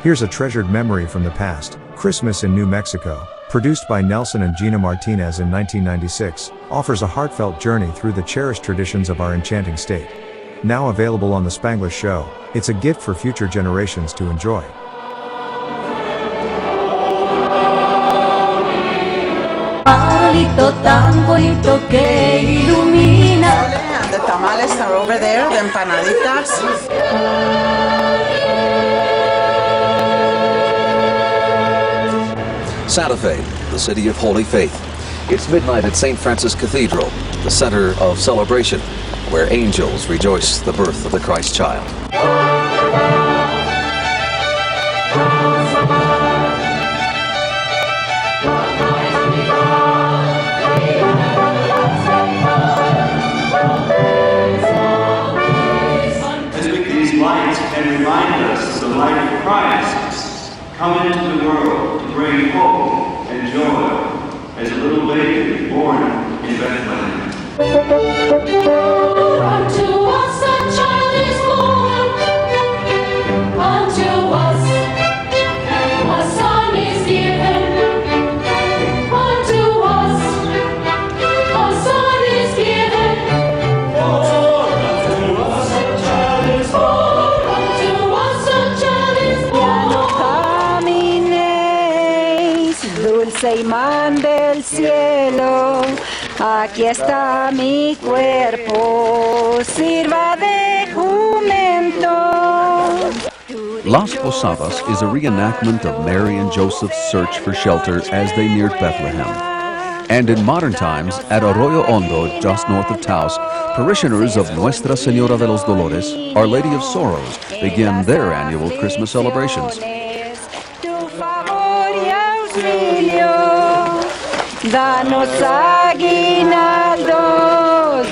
Here's a treasured memory from the past. Christmas in New Mexico, produced by Nelson and Gina Martinez in 1996, offers a heartfelt journey through the cherished traditions of our enchanting state. Now available on the Spanglish show, it's a gift for future generations to enjoy. The tamales are over there, the empanaditas. Santa Fe, the city of Holy Faith. It's midnight at St. Francis Cathedral, the center of celebration, where angels rejoice the birth of the Christ child. These lights can remind us of the light of Christ come into the world to bring hope and joy as a little baby born in Bethlehem. Unto us a child is born, unto us a son is given, unto us a son is given. Unto us a child is born, unto us a child is born. Caminéis, dulce imán del cielo. Aquí está mi cuerpo, sirva de jumento. Las Posadas is a reenactment of Mary and Joseph's search for shelter as they neared Bethlehem. And in modern times, at Arroyo Hondo, just north of Taos, parishioners of Nuestra Señora de los Dolores, Our Lady of Sorrows, begin their annual Christmas celebrations. Danos aguinaldos,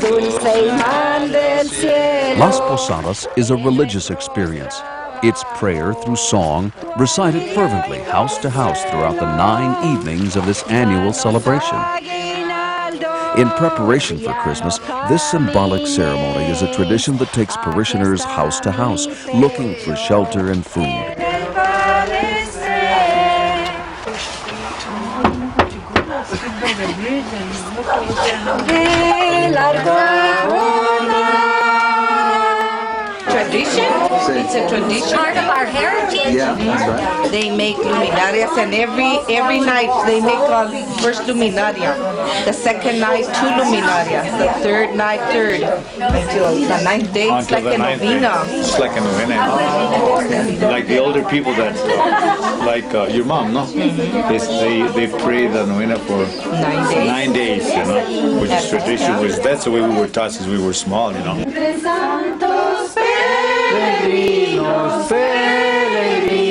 dulce imán del cielo. Las Posadas is a religious experience. It's prayer through song, recited fervently house to house throughout the 9 evenings of this annual celebration. In preparation for Christmas, this symbolic ceremony is a tradition that takes parishioners house to house, looking for shelter and food. Tradition? It's a tradition. Part of our heritage. Yeah, that's right. They make luminarias, and every night they make first luminaria, the second night 2 luminarias, the third night 3rd, until the 9th day. It's like a novena. It's like a novena. Like the older people that, like your mom, no? They pray the novena for 9 days, you know, which is tradition. That's the way we were taught since we were small, you know. Peregrinos, peregrinos,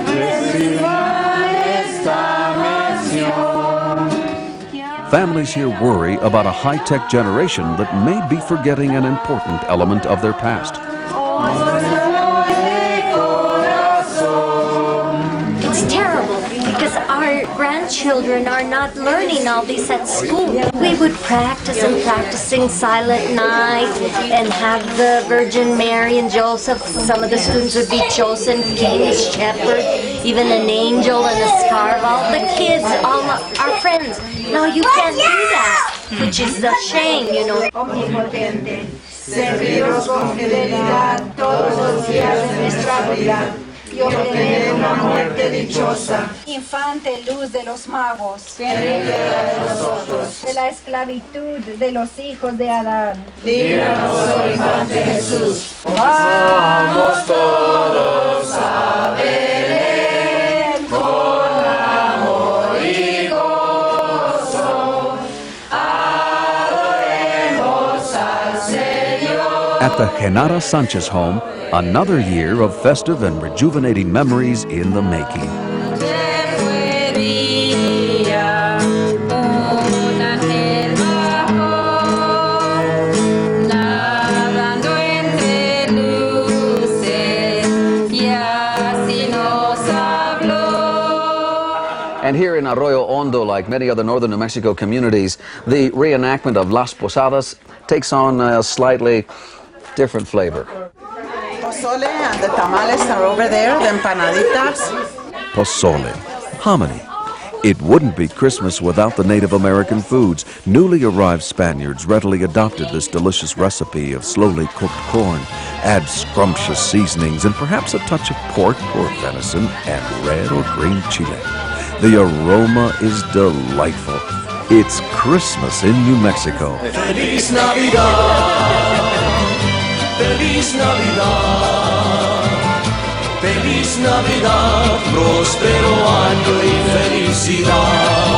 reciban esta misión. Families here worry about a high-tech generation that may be forgetting an important element of their past. It's terrible because our grandchildren are not learning all this at school. We would practice and practicing Silent Night and have the Virgin Mary and Joseph. Some of the students would be chosen king's shepherd, even an angel and a scarf. All the kids, all our friends. Now you can't do that, which is a shame, you know. Serviros con fidelidad todos los días de nuestra vida y obtener una muerte dichosa. Infante luz de los magos, de nosotros, de la esclavitud de los hijos de Adán. Líbranos, oh Infante Jesús. Vamos todos a Belén con amor y gozo. Adoremos al Señor. At the Genara Sanchez home, another year of festive and rejuvenating memories in the making. And here in Arroyo Hondo, like many other northern New Mexico communities, the reenactment of Las Posadas takes on a slightly different flavor. pozole and the tamales are over there, the empanaditas. Pozole, hominy. It wouldn't be Christmas without the Native American foods. Newly arrived Spaniards readily adopted this delicious recipe of slowly cooked corn. Add scrumptious seasonings and perhaps a touch of pork or venison and red or green chile. The aroma is delightful. It's Christmas in New Mexico. Feliz Navidad, Feliz Navidad, Feliz Navidad, próspero año y felicidad.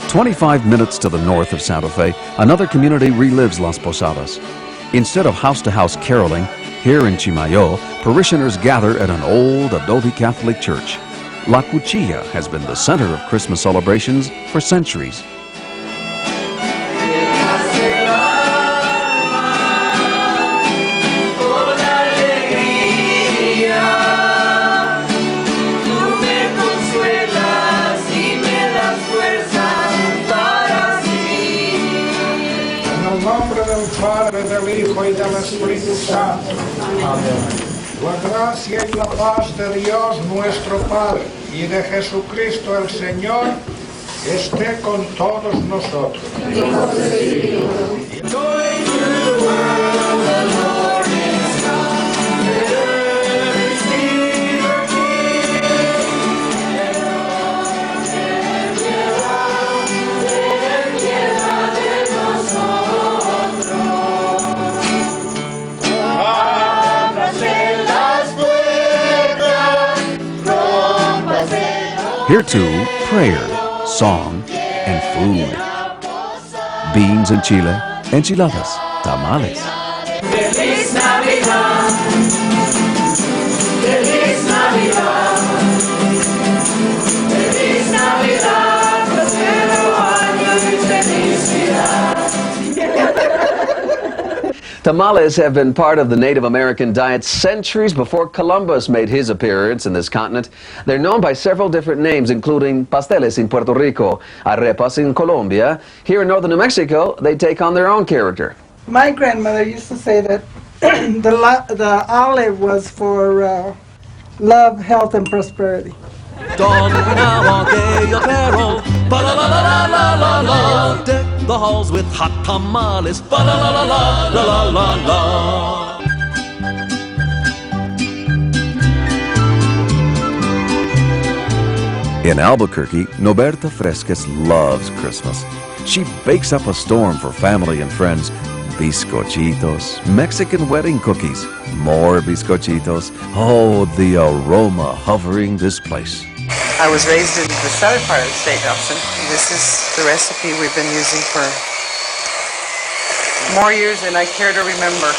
25 minutes to the north of Santa Fe, another community relives Las Posadas. Instead of house-to-house caroling, here in Chimayo, parishioners gather at an old adobe Catholic church. La Cuchilla has been the center of Christmas celebrations for centuries. Del Hijo y del Espíritu Santo. Amén. La gracia y la paz de Dios nuestro Padre y de Jesucristo el Señor esté con todos nosotros. Here too, prayer, song, and food. Beans and chile, enchiladas, tamales. Feliz Navidad, Feliz Navidad, Feliz Navidad, próspero año y felicidad. Tamales have been part of the Native American diet centuries before Columbus made his appearance in this continent. They're known by several different names, including pasteles in Puerto Rico, arepas in Colombia. Here in northern New Mexico, they take on their own character. My grandmother used to say that the olive was for love, health, and prosperity. Don we now our gay apparel, ba-la-la-la-la-la-la-la. Deck the halls with hot tamales, ba-la-la-la-la-la-la-la. In Albuquerque, Noberta Fresquez loves Christmas. She bakes up a storm for family and friends. Bizcochitos, Mexican wedding cookies, more bizcochitos. Oh, the aroma hovering this place. I was raised in the southern part of the state, Nelson. This is the recipe we've been using for more years than I care to remember.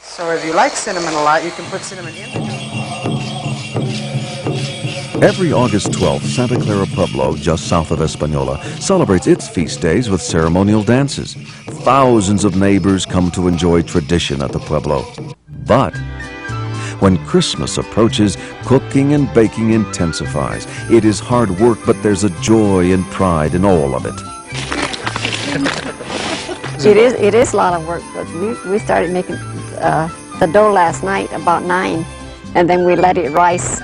So if you like cinnamon a lot, you can put cinnamon in it. Every August 12th, Santa Clara Pueblo, just south of Española, celebrates its feast days with ceremonial dances. Thousands of neighbors come to enjoy tradition at the Pueblo. But when Christmas approaches, cooking and baking intensifies. It is hard work, but there's a joy and pride in all of it. It is a lot of work, but we started making the dough last night about 9, and then we let it rise.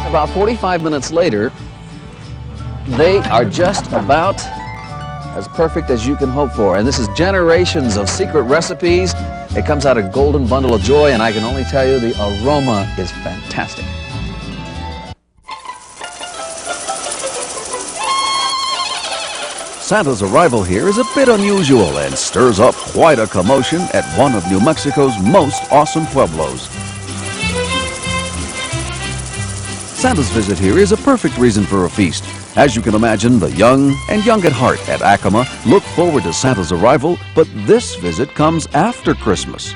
About 45 minutes later, they are just about as perfect as you can hope for. And this is generations of secret recipes. It comes out a golden bundle of joy, and I can only tell you the aroma is fantastic. Santa's arrival here is a bit unusual and stirs up quite a commotion at one of New Mexico's most awesome pueblos. Santa's visit here is a perfect reason for a feast. As you can imagine, the young and young at heart at Acoma look forward to Santa's arrival, but this visit comes after Christmas.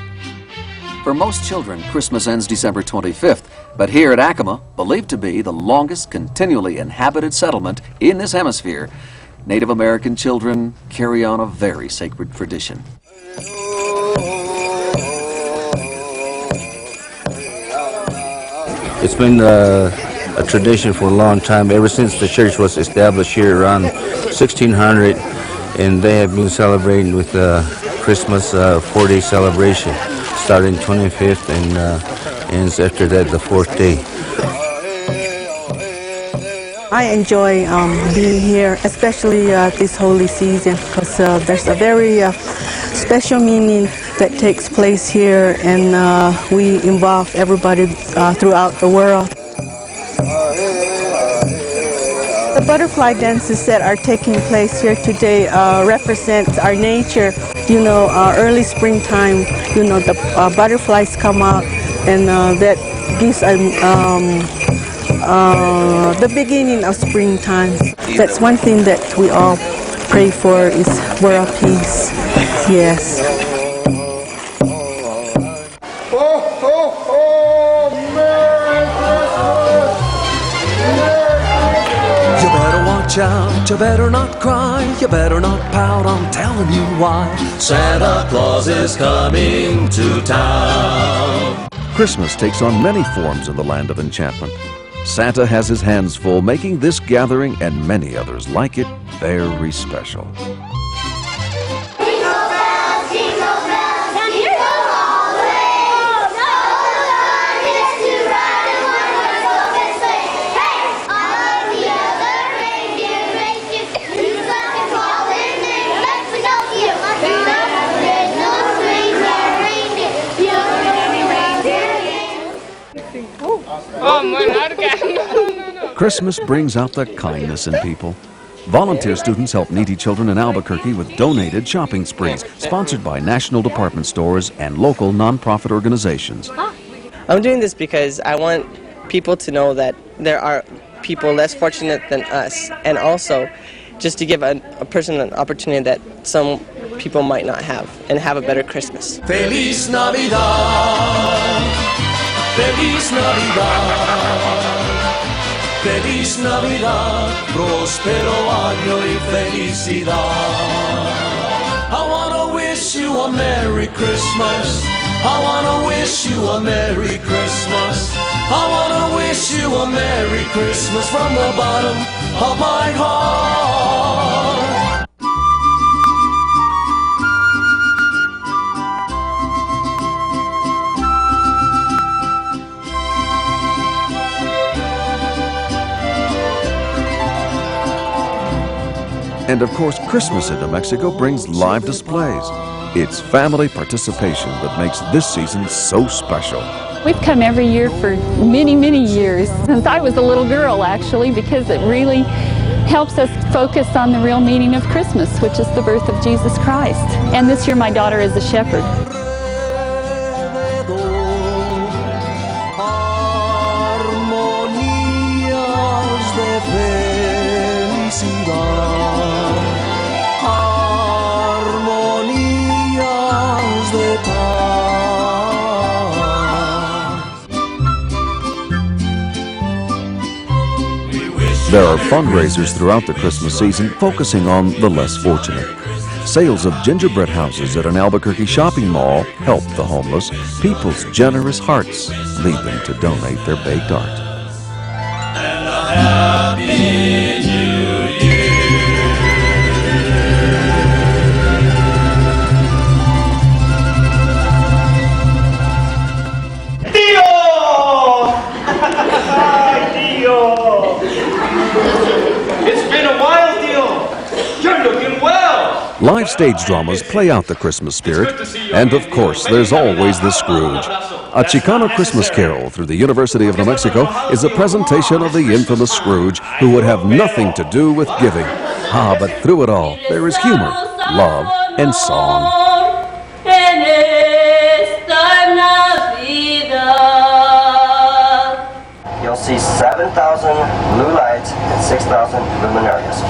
For most children, Christmas ends December 25th, but here at Acoma, believed to be the longest continually inhabited settlement in this hemisphere, Native American children carry on a very sacred tradition. It's been a tradition for a long time, ever since the church was established here around 1600, and they have been celebrating with Christmas 4-day celebration, starting 25th and ends after that the 4th day. I enjoy being here, especially this holy season, because there's a very special meaning that takes place here, and we involve everybody throughout the world. The butterfly dances that are taking place here today represent our nature. You know, early springtime, you know, the butterflies come out, and that gives the beginning of springtime. That's one thing that we all pray for, is world peace. Yes. Ho, ho, ho! Merry Christmas! You better watch out, you better not cry, you better not pout, I'm telling you why. Santa Claus is coming to town. Christmas takes on many forms in the land of enchantment. Santa has his hands full making this gathering and many others like it very special. Christmas brings out the kindness in people. Volunteer students help needy children in Albuquerque with donated shopping sprees, sponsored by national department stores and local nonprofit organizations. I'm doing this because I want people to know that there are people less fortunate than us, and also just to give a person an opportunity that some people might not have, and have a better Christmas. Feliz Navidad, Feliz Navidad, Feliz Navidad, próspero año y felicidad. I wanna wish you a Merry Christmas. I wanna wish you a Merry Christmas. I wanna wish you a Merry Christmas from the bottom of my heart. And of course, Christmas in New Mexico brings live displays. It's family participation that makes this season so special. We've come every year for many, many years, since I was a little girl actually, because it really helps us focus on the real meaning of Christmas, which is the birth of Jesus Christ. And this year my daughter is a shepherd. There are fundraisers throughout the Christmas season focusing on the less fortunate. Sales of gingerbread houses at an Albuquerque shopping mall help the homeless. People's generous hearts lead them to donate their baked art. Live stage dramas play out the Christmas spirit, and of course there's always the Scrooge. A Chicano Christmas Carol through the University of New Mexico is a presentation of the infamous Scrooge, who would have nothing to do with giving. But through it all, there is humor, love, and song. see 7,000 blue lights and 6,000 luminarias.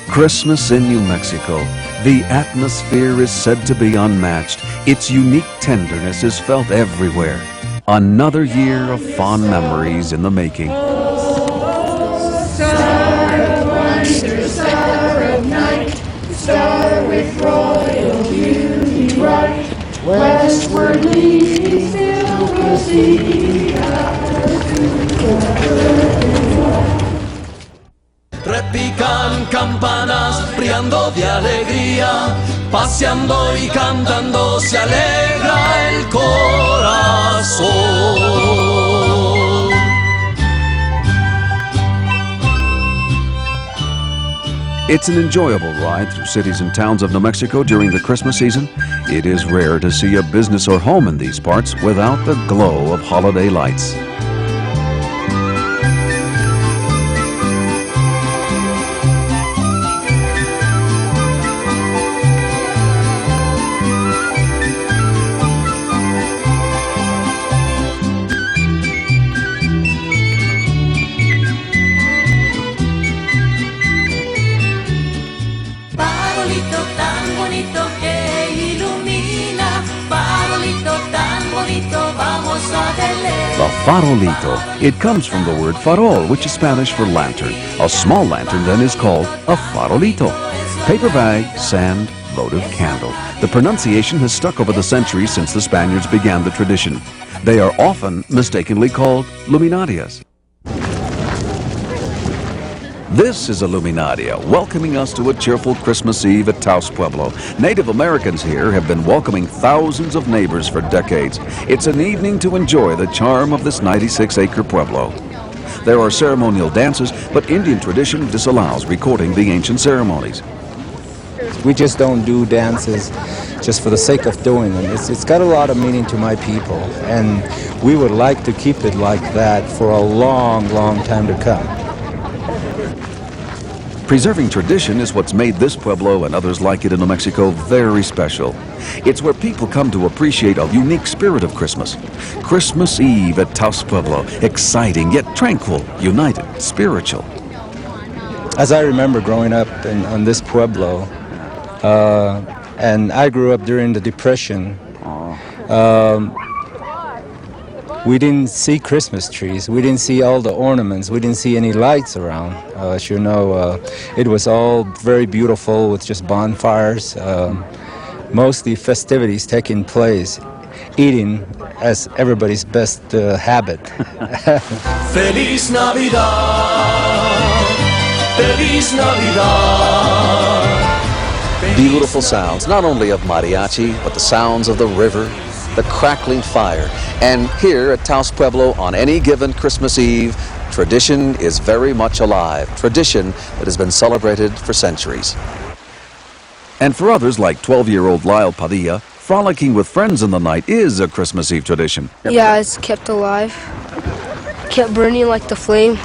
Christmas in New Mexico. The atmosphere is said to be unmatched. Its unique tenderness is felt everywhere. Another year of fond memories in the making. Star of night, star with royal beauty bright, westward leading silver sea. Repican campanas, brillando de alegría, paseando y cantando se alegra el corazón. It's an enjoyable ride through cities and towns of New Mexico during the Christmas season. It is rare to see a business or home in these parts without the glow of holiday lights. The farolito. It comes from the word farol, which is Spanish for lantern. A small lantern then is called a farolito. Paper bag, sand, votive candle. The pronunciation has stuck over the centuries since the Spaniards began the tradition. They are often mistakenly called luminarias. This is a luminaria, welcoming us to a cheerful Christmas Eve at Taos Pueblo. Native Americans here have been welcoming thousands of neighbors for decades. It's an evening to enjoy the charm of this 96-acre pueblo. There are ceremonial dances, but Indian tradition disallows recording the ancient ceremonies. We just don't do dances just for the sake of doing them. It's got a lot of meaning to my people, and we would like to keep it like that for a long, long time to come. Preserving tradition is what's made this pueblo and others like it in New Mexico very special. It's where people come to appreciate a unique spirit of Christmas. Christmas Eve at Taos Pueblo, exciting yet tranquil, united, spiritual. As I remember growing up on this pueblo, and I grew up during the Depression, we didn't see Christmas trees. We didn't see all the ornaments. We didn't see any lights around. As you know, it was all very beautiful with just bonfires. Mostly festivities taking place, eating as everybody's best habit. Feliz Navidad, Feliz Navidad. Beautiful sounds, not only of mariachi, but the sounds of the river, the crackling fire. And here at Taos Pueblo on any given Christmas Eve, tradition is very much alive. Tradition that has been celebrated for centuries. And for others like 12-year-old Lyle Padilla, frolicking with friends in the night is a Christmas Eve tradition. Yeah, it's kept alive. Kept burning like the flame.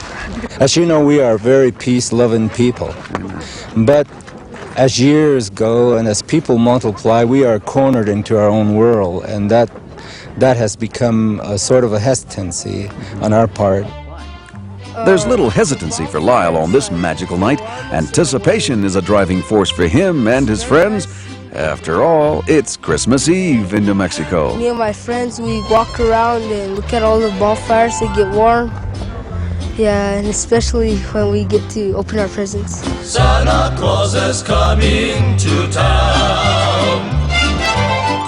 As you know, we are very peace-loving people. But as years go and as people multiply, we are cornered into our own world, and that has become a sort of a hesitancy on our part. There's little hesitancy for Lyle on this magical night. Anticipation is a driving force for him and his friends. After all, it's Christmas Eve in New Mexico. Me and my friends, we walk around and look at all the bonfires that get warm. Yeah, and especially when we get to open our presents. Santa Claus is coming to town.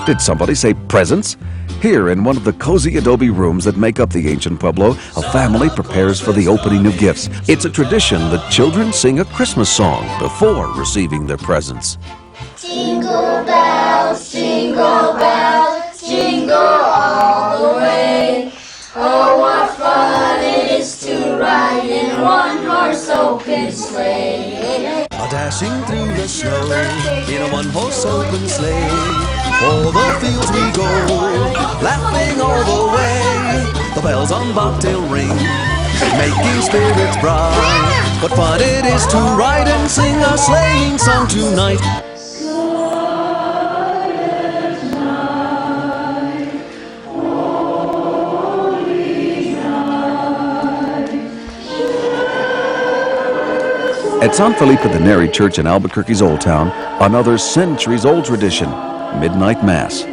Did somebody say presents? Here in one of the cozy adobe rooms that make up the ancient pueblo, a family prepares for the opening of gifts. It's a tradition that children sing a Christmas song before receiving their presents. Jingle bells, jingle all the way. Oh, what fun it is to ride in one horse open sleigh. A dashing through the snow in a one-horse open sleigh. O'er the fields we go, laughing all the way. The bells on bobtail ring, making spirits bright. What fun it is to ride and sing a sleighing song tonight. At San Felipe the Neri Church in Albuquerque's Old Town, another centuries-old tradition, Midnight Mass.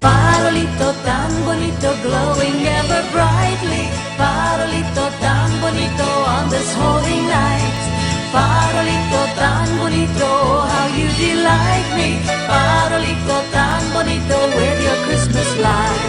Farolito tan bonito, glowing ever brightly. Farolito tan bonito on this holy night. Farolito tan bonito, how you delight me. Farolito tan bonito with your Christmas light.